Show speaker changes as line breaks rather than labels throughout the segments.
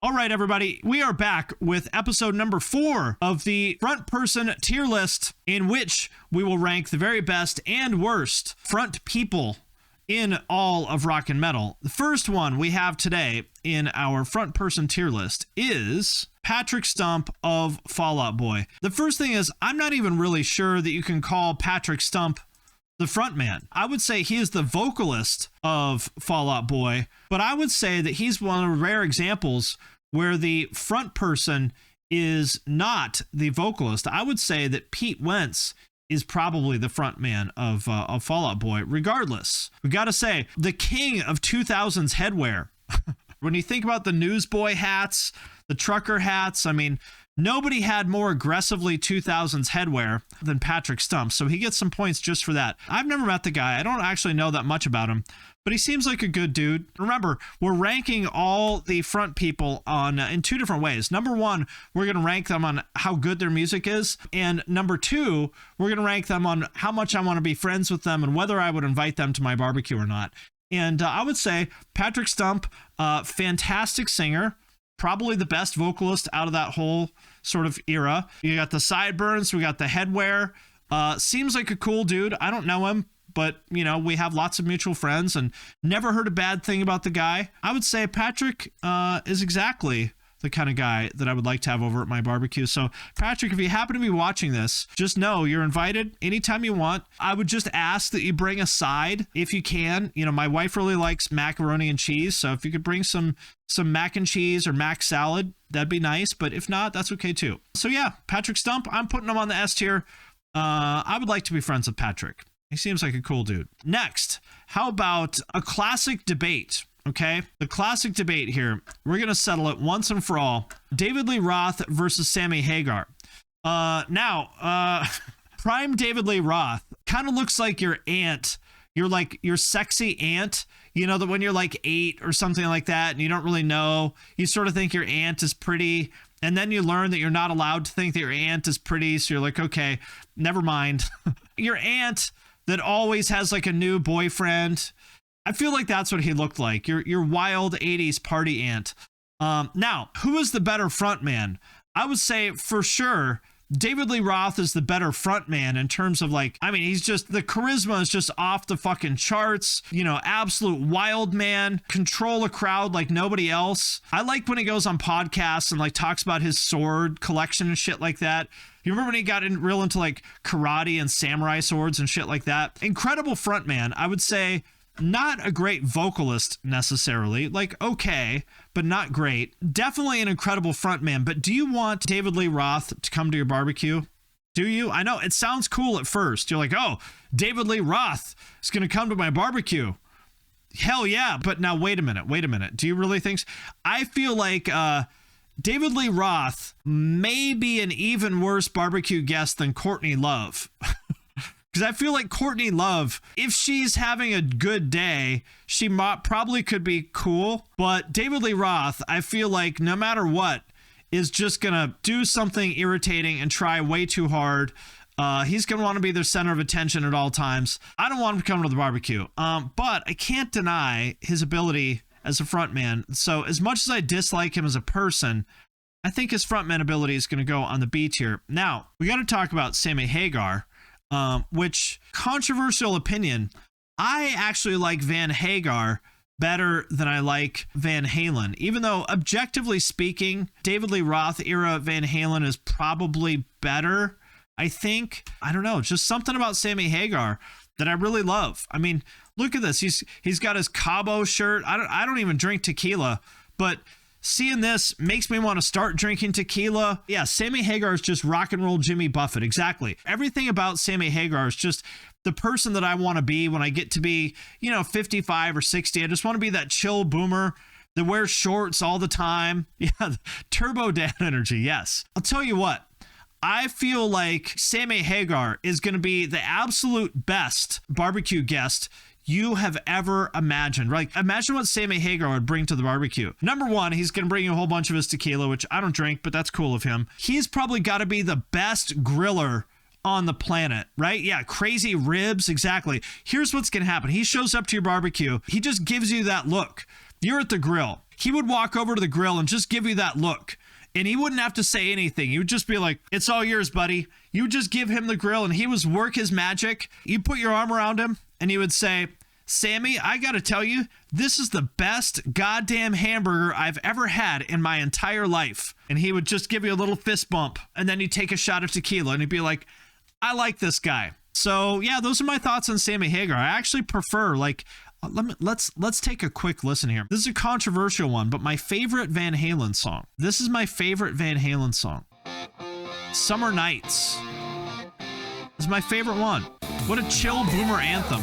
All right, everybody, we are back with episode number 4 of the front person tier list, in which we will rank the very best and worst front people in all of rock and metal. The first one we have today in our front person tier list is Patrick Stump of Fall Out Boy. The first thing is, I'm not even really sure that you can call Patrick Stump the frontman. I would say he is the vocalist of Fall Out Boy, but I would say that he's one of the rare examples where the front person is not the vocalist. I would say that Pete Wentz is probably the frontman of Fall Out Boy. Regardless, we got to say, the king of 2000s headwear. When you think about the newsboy hats, the trucker hats, I mean, nobody had more aggressively 2000s headwear than Patrick Stump, so he gets some points just for that. I've never met the guy. I don't actually know that much about him, but he seems like a good dude. Remember, we're ranking all the front people on in 2 different ways. Number 1, we're going to rank them on how good their music is, and number 2, we're going to rank them on how much I want to be friends with them and whether I would invite them to my barbecue or not. And I would say Patrick Stump, fantastic singer, probably the best vocalist out of that whole sort of era. You got the sideburns, we got the headwear. Seems like a cool dude. I don't know him, but you know, we have lots of mutual friends and never heard a bad thing about the guy. I would say Patrick is exactly the kind of guy that I would like to have over at my barbecue. So Patrick, if you happen to be watching this, just know you're invited anytime you want. I would just ask that you bring a side if you can. You know, my wife really likes macaroni and cheese, so if you could bring some mac and cheese or mac salad, that'd be nice. But if not, that's okay too. So yeah, Patrick Stump, I'm putting him on the S tier. I would like to be friends with Patrick. He seems like a cool dude. Next, how about a classic debate? Okay, the classic debate here. We're going to settle it once and for all. David Lee Roth versus Sammy Hagar. Now, prime David Lee Roth kind of looks like your aunt. You're like your sexy aunt, you know, that when you're like 8 or something like that and you don't really know, you sort of think your aunt is pretty. And then you learn that you're not allowed to think that your aunt is pretty. So you're like, okay, never mind. Your aunt that always has like a new boyfriend. I feel like that's what he looked like. Your wild 80s party aunt. Now, who is the better frontman? I would say for sure David Lee Roth is the better frontman in terms of like, I mean, he's just, the charisma is just off the fucking charts, you know, absolute wild man, control a crowd like nobody else. I like when he goes on podcasts and like talks about his sword collection and shit like that. You remember when he got real into like karate and samurai swords and shit like that? Incredible frontman. I would say not a great vocalist necessarily, like okay, but not great. Definitely an incredible frontman. But do you want David Lee Roth to come to your barbecue? Do you? I know it sounds cool at first. You're like, oh, David Lee Roth is going to come to my barbecue. Hell yeah. But now wait a minute. Do you really think so? I feel like David Lee Roth may be an even worse barbecue guest than Courtney Love. Because I feel like Courtney Love, if she's having a good day, she probably could be cool. But David Lee Roth, I feel like no matter what, is just going to do something irritating and try way too hard. He's going to want to be the center of attention at all times. I don't want him to come to the barbecue. But I can't deny his ability as a frontman. So as much as I dislike him as a person, I think his frontman ability is going to go on the B tier. Now, we got to talk about Sammy Hagar. Which, controversial opinion, I actually like Van Hagar better than I like Van Halen. Even though, objectively speaking, David Lee Roth era Van Halen is probably better, I think. I don't know, just something about Sammy Hagar that I really love. I mean, look at this. He's got his Cabo shirt. I don't even drink tequila, but seeing this makes me want to start drinking tequila. Yeah, Sammy Hagar is just rock and roll Jimmy Buffett. Exactly. Everything about Sammy Hagar is just the person that I want to be when I get to be, 55 or 60. I just want to be that chill boomer that wears shorts all the time. Yeah, Turbo Dan energy. Yes. I'll tell you what. I feel like Sammy Hagar is going to be the absolute best barbecue guest you have ever imagined. Like, imagine what Sammy Hagar would bring to the barbecue. Number one, he's going to bring you a whole bunch of his tequila, which I don't drink, but that's cool of him. He's probably got to be the best griller on the planet, right? Yeah, crazy ribs, exactly. Here's what's going to happen. He shows up to your barbecue. He just gives you that look. You're at the grill. he would walk over to the grill and just give you that look. And he wouldn't have to say anything. He would just be like, it's all yours, buddy. You would just give him the grill and he would work his magic. You put your arm around him and he would say, Sammy, I got to tell you, this is the best goddamn hamburger I've ever had in my entire life. And he would just give you a little fist bump and then he'd take a shot of tequila and he'd be like, I like this guy. So yeah, those are my thoughts on Sammy Hagar. I actually prefer, like, let's take a quick listen here. This is a controversial one, but my favorite Van Halen song. This is my favorite Van Halen song. Summer Nights. This is my favorite one. What a chill boomer anthem.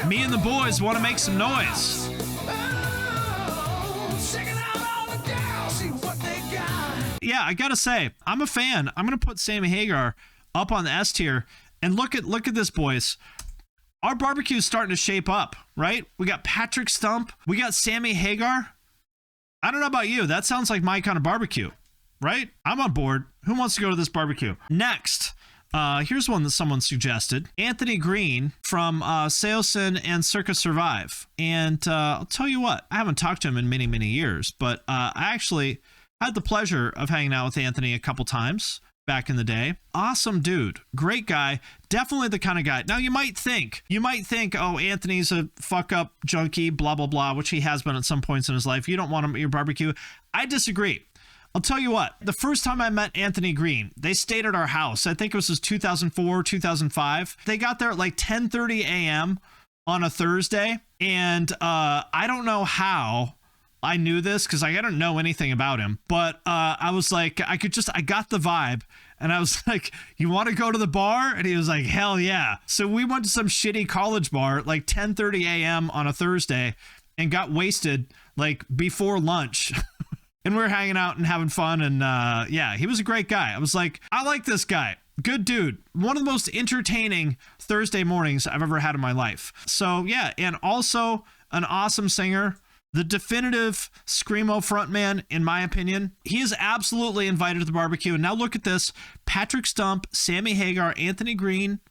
Me and the boys want to make some noise. Yeah, I gotta say, I'm a fan. I'm gonna put Sammy Hagar up on the S tier. And look at this, boys. Our barbecue is starting to shape up, right? We got Patrick Stump. We got Sammy Hagar. I don't know about you. That sounds like my kind of barbecue, right? I'm on board. Who wants to go to this barbecue? Next, here's one that someone suggested. Anthony Green from Seosin and Circa Survive. And I'll tell you what, I haven't talked to him in many, many years, but I actually had the pleasure of hanging out with Anthony a couple times back in the day. Awesome dude. Great guy. Definitely the kind of guy. Now you might think, oh, Anthony's a fuck up junkie, blah, blah, blah, which he has been at some points in his life. You don't want him at your barbecue. I disagree. I'll tell you what, the first time I met Anthony Green, they stayed at our house. I think it was 2004, 2005. They got there at like 10:30 a.m. on a Thursday. And I don't know how I knew this because I didn't know anything about him, but I was like, I got the vibe and I was like, you want to go to the bar? And he was like, hell yeah. So we went to some shitty college bar at like 10:30 a.m. on a Thursday and got wasted like before lunch. And we were hanging out and having fun. And yeah, he was a great guy. I was like, I like this guy. Good dude. One of the most entertaining Thursday mornings I've ever had in my life. So yeah, and also an awesome singer. The definitive Screamo frontman, in my opinion. He is absolutely invited to the barbecue. And now look at this. Patrick Stump, Sammy Hagar, Anthony Green.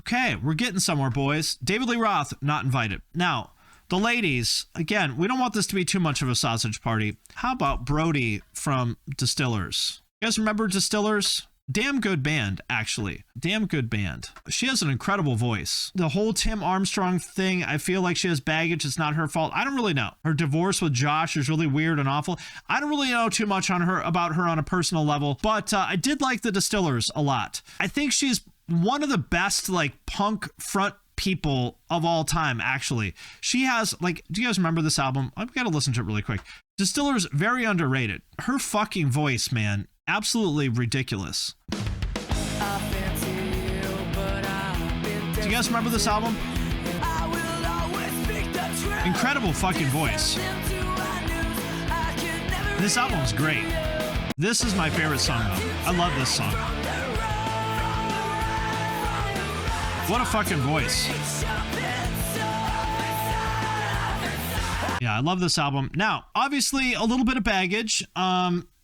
Okay, we're getting somewhere, boys. David Lee Roth, not invited. Now, the ladies, again, we don't want this to be too much of a sausage party. How about Brody from Distillers? You guys remember Distillers? Damn good band, actually. Damn good band. She has an incredible voice. The whole Tim Armstrong thing, I feel like she has baggage. It's not her fault. I don't really know. Her divorce with Josh is really weird and awful. I don't really know too much about her on a personal level, but I did like the Distillers a lot. I think she's one of the best like punk front people of all time, actually. She has like, do you guys remember this album? I've got to listen to it really quick. Distillers, very underrated. Her fucking voice, man. Absolutely ridiculous. Do you guys remember this album? Incredible fucking voice. This album is great. This is my favorite song though. I love this song. What a fucking voice. Yeah, I love this album. Now, obviously, a little bit of baggage.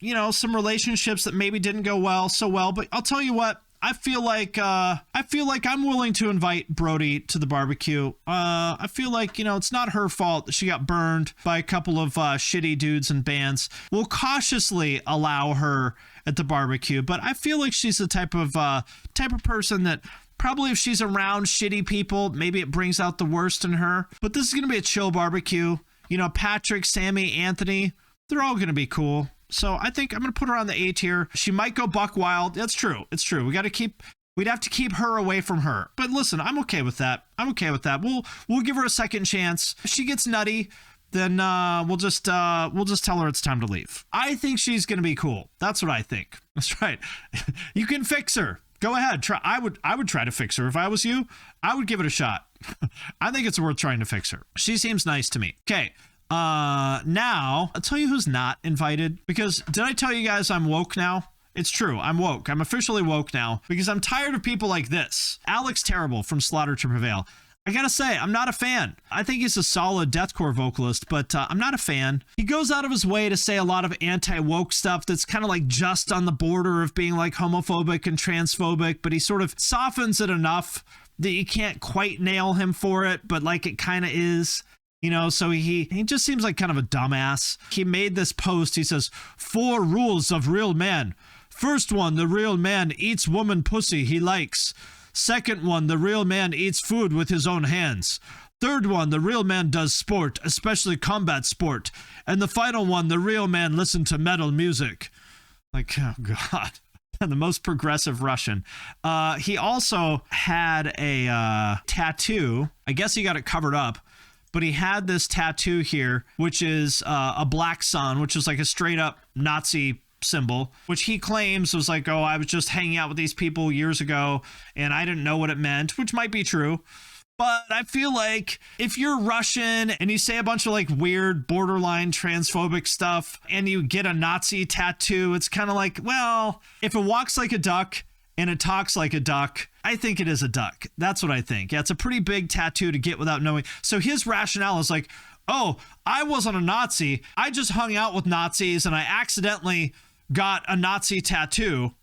You know, some relationships that maybe didn't go so well. But I'll tell you what, I feel like I'm willing to invite Brody to the barbecue. I feel like, you know, it's not her fault that she got burned by a couple of shitty dudes and bands. We'll cautiously allow her at the barbecue, but I feel like she's the type of person that probably if she's around shitty people, maybe it brings out the worst in her. But this is gonna be a chill barbecue. You know, Patrick, Sammy, Anthony, they're all gonna be cool. So I think I'm going to put her on the A tier. She might go buck wild. That's true. It's true. We'd have to keep her away from her. But listen, I'm okay with that. We'll give her a second chance. If she gets nutty, then we'll just tell her it's time to leave. I think she's going to be cool. That's what I think. That's right. You can fix her. Go ahead. Try. I would try to fix her. If I was you, I would give it a shot. I think it's worth trying to fix her. She seems nice to me. Okay. Now I'll tell you who's not invited, because did I tell you guys I'm woke now? It's true. I'm woke. I'm officially woke now because I'm tired of people like this. Alex Terrible from Slaughter to Prevail. I gotta say, I'm not a fan. I think he's a solid deathcore vocalist, but I'm not a fan. He goes out of his way to say a lot of anti-woke stuff that's kind of like just on the border of being like homophobic and transphobic, but he sort of softens it enough that you can't quite nail him for it, but like it kind of is. You know, so he just seems like kind of a dumbass. He made this post. He says, 4 rules of real men. First one, the real man eats woman pussy he likes. Second one, the real man eats food with his own hands. Third one, the real man does sport, especially combat sport. And the final one, the real man listen to metal music. Like, oh God. The most progressive Russian. He also had a tattoo. I guess he got it covered up. But he had this tattoo here, which is a black sun, which is like a straight up Nazi symbol, which he claims was like, oh, I was just hanging out with these people years ago and I didn't know what it meant, which might be true. But I feel like if you're Russian and you say a bunch of like weird borderline transphobic stuff and you get a Nazi tattoo, it's kind of like, well, if it walks like a duck and it talks like a duck, I think it is a duck. That's what I think. Yeah, it's a pretty big tattoo to get without knowing. So his rationale is like, oh, I wasn't a Nazi. I just hung out with Nazis and I accidentally got a Nazi tattoo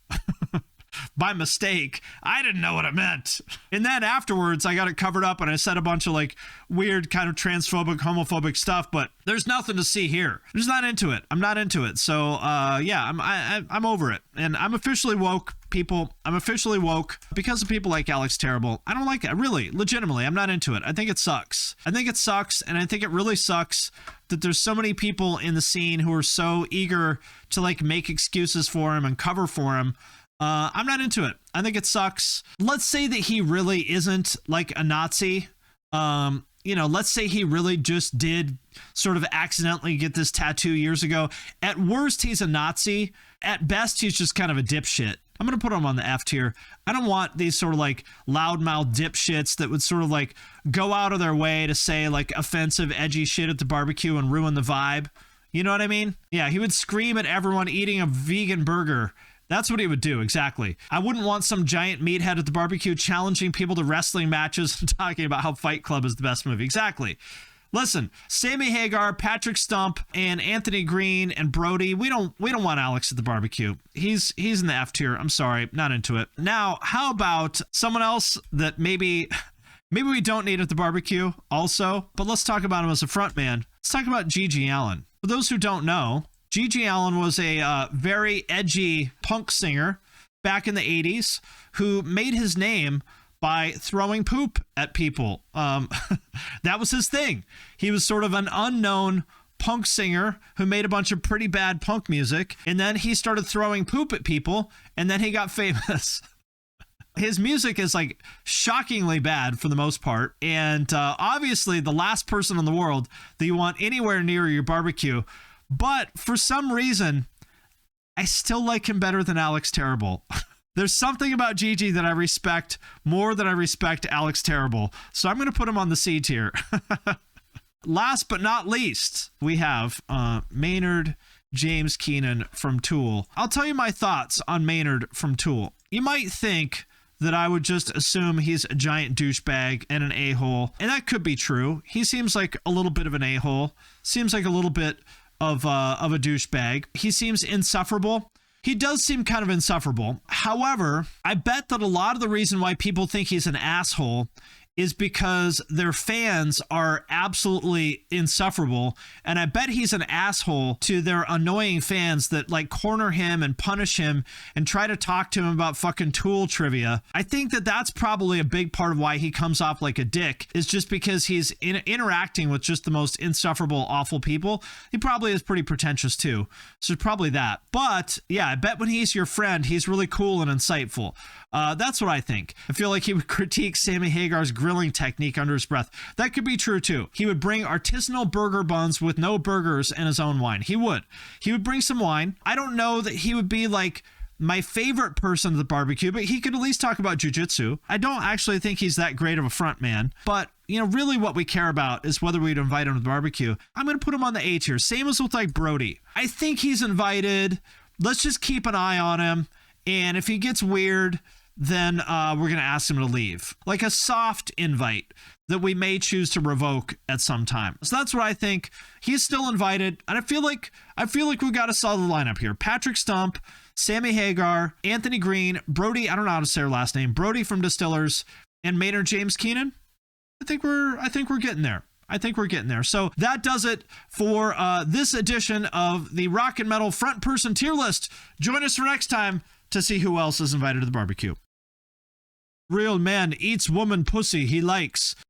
by mistake. I didn't know what it meant. And then afterwards, I got it covered up and I said a bunch of like weird kind of transphobic, homophobic stuff, but there's nothing to see here. I'm just not into it. I'm not into it. So yeah, I'm over it. And I'm officially woke, people. I'm officially woke because of people like Alex Terrible. I don't like it. Really, legitimately, I'm not into it. I think it sucks. I think it sucks. And I think it really sucks that there's so many people in the scene who are so eager to like make excuses for him and cover for him. I'm not into it. I think it sucks. Let's say that he really isn't like a Nazi. You know, let's say he really just did sort of accidentally get this tattoo years ago. At worst, he's a Nazi. At best, he's just kind of a dipshit. I'm going to put him on the F tier. I don't want these sort of like loudmouth dipshits that would sort of like go out of their way to say like offensive, edgy shit at the barbecue and ruin the vibe. You know what I mean? Yeah, he would scream at everyone eating a vegan burger. That's what he would do, exactly. I wouldn't want some giant meathead at the barbecue challenging people to wrestling matches and talking about how Fight Club is the best movie. Exactly. Listen, Sammy Hagar, Patrick Stump, and Anthony Green and Brody, we don't want Alex at the barbecue. He's in the F tier. I'm sorry, not into it. Now, how about someone else that maybe we don't need at the barbecue also, but let's talk about him as a frontman. Let's talk about Gigi Allin. For those who don't know, Gigi Allin was a very edgy punk singer back in the 80s who made his name by throwing poop at people. That was his thing. He was sort of an unknown punk singer who made a bunch of pretty bad punk music, and then he started throwing poop at people, and then he got famous. His music is like shockingly bad for the most part, and obviously the last person in the world that you want anywhere near your barbecue. But for some reason, I still like him better than Alex Terrible. There's something about Gigi that I respect more than I respect Alex Terrible. So I'm going to put him on the C tier. Last but not least, we have Maynard James Keenan from Tool. I'll tell you my thoughts on Maynard from Tool. You might think that I would just assume he's a giant douchebag and an a-hole. And that could be true. He seems like a little bit of an a-hole. Seems like a little bit of a douchebag. He seems insufferable. He does seem kind of insufferable. However, I bet that a lot of the reason why people think he's an asshole is because their fans are absolutely insufferable. And I bet he's an asshole to their annoying fans that like corner him and punish him and try to talk to him about fucking Tool trivia. I think that that's probably a big part of why he comes off like a dick, is just because he's interacting with just the most insufferable, awful people. He probably is pretty pretentious too. So it's probably that. But yeah, I bet when he's your friend, he's really cool and insightful. That's what I think. I feel like he would critique Sammy Hagar's grilling technique under his breath. That could be true too. He would bring artisanal burger buns with no burgers and his own wine. He would bring some wine. I don't know that he would be like my favorite person at the barbecue, but he could at least talk about jujitsu. I don't actually think he's that great of a front man, but you know, really what we care about is whether we'd invite him to the barbecue. I'm going to put him on the A tier. Same as with like Brody. I think he's invited. Let's just keep an eye on him. And if he gets weird, then we're going to ask him to leave. Like a soft invite that we may choose to revoke at some time. So that's what I think. He's still invited. And I feel like we've got a solid lineup here. Patrick Stump, Sammy Hagar, Anthony Green, Brody, I don't know how to say her last name, Brody from Distillers, and Maynard James Keenan, I think we're getting there. I think we're getting there. So that does it for this edition of the Rock and Metal Front Person Tier List. Join us for next time to see who else is invited to the barbecue. Real man eats woman pussy he likes.